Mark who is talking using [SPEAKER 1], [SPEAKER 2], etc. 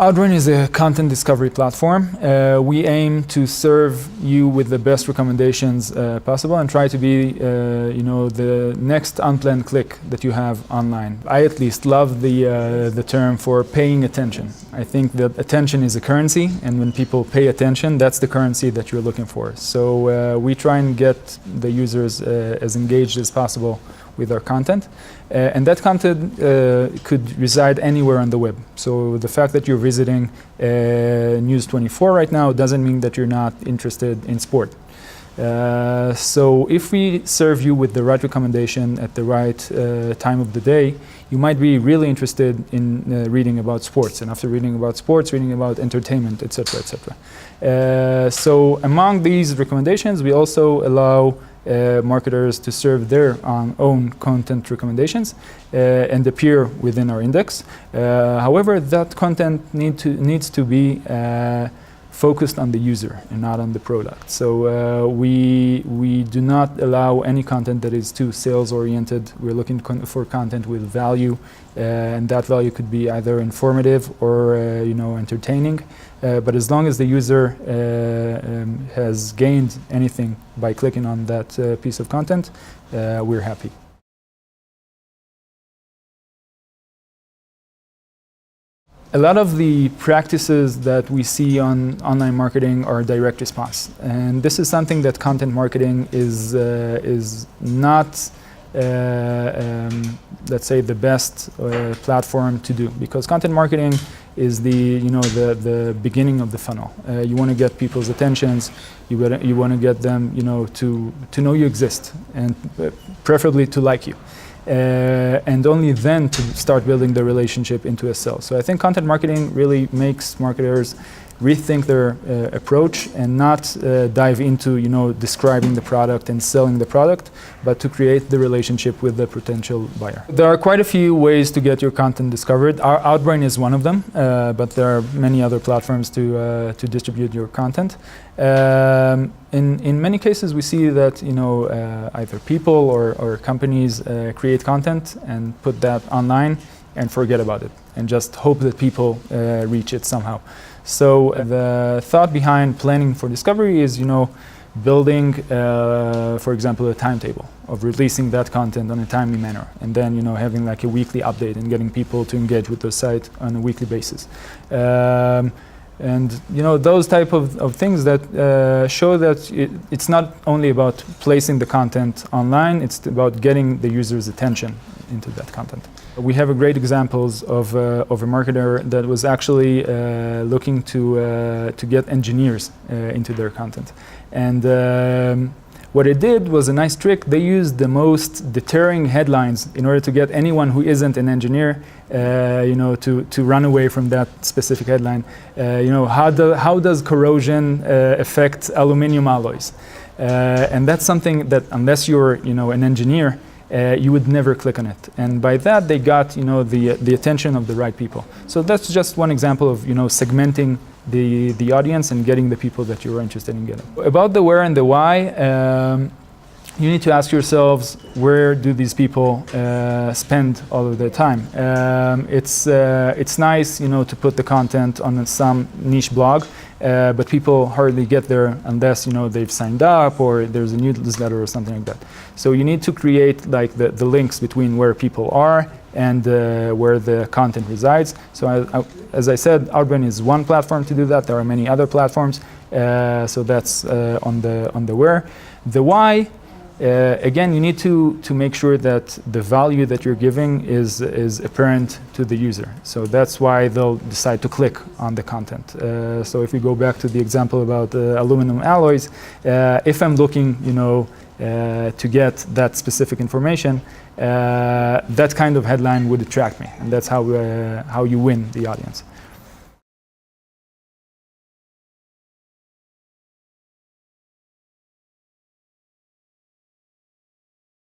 [SPEAKER 1] Outbrain is a content discovery platform. We aim to serve you with the best recommendations possible and try to be, the next unplanned click that you have online. I at least love the term for paying attention. I think that attention is a currency, and when people pay attention, that's the currency that you're looking for. So we try and get the users as engaged as possible with our content. And that content could reside anywhere on the web. So the fact that you're visiting News24 right now doesn't mean that you're not interested in sport. So if we serve you with the right recommendation at the right time of the day, you might be really interested in reading about sports, and after reading about sports, reading about entertainment, etc., etc. So among these recommendations, we also allow marketers to serve their own content recommendations and appear within our index. However, that content needs to be focused on the user and not on the product. So we do not allow any content that is too sales oriented. We're looking for content with value, and that value could be either informative or entertaining. But as long as the user has gained anything by clicking on that piece of content, we're happy. A lot of the practices that we see on online marketing are direct response, and this is something that content marketing is not, let's say, the best platform to do, because content marketing is the beginning of the funnel. You want to get people's attentions. You want to get them to know you exist, and preferably to like you. And only then to start building the relationship into a sale. So I think content marketing really makes marketers rethink their approach and not dive into describing the product and selling the product, but to create the relationship with the potential buyer. There are quite a few ways to get your content discovered. Our Outbrain is one of them, but there are many other platforms to distribute your content. In many cases, we see that either people or companies create content and put that online and forget about it and just hope that people reach it somehow. So the thought behind planning for discovery is, building, for example, a timetable of releasing that content on a timely manner, and then having like a weekly update and getting people to engage with the site on a weekly basis. And those type of things that show that it's not only about placing the content online, it's about getting the user's attention into that content. We have great examples of a marketer that was actually looking to get engineers into their content. And what it did was a nice trick. They used the most deterring headlines in order to get anyone who isn't an engineer, to run away from that specific headline. How does corrosion affect aluminum alloys? And that's something that unless you're, an engineer, you would never click on it. And by that, they got, the attention of the right people. So that's just one example of, segmenting the audience and getting the people that you're interested in getting. About the where and the why, you need to ask yourselves, where do these people spend all of their time? It's nice, to put the content on some niche blog, but people hardly get there unless, they've signed up or there's a newsletter or something like that. So you need to create like the links between where people are and where the content resides. So as I said, Outbrain is one platform to do that. There are many other platforms. So that's on the where. The why, again, you need to make sure that the value that you're giving is apparent to the user. So that's why they'll decide to click on the content. So if we go back to the example about aluminum alloys, if I'm looking, to get that specific information, that kind of headline would attract me, and that's how you win the audience.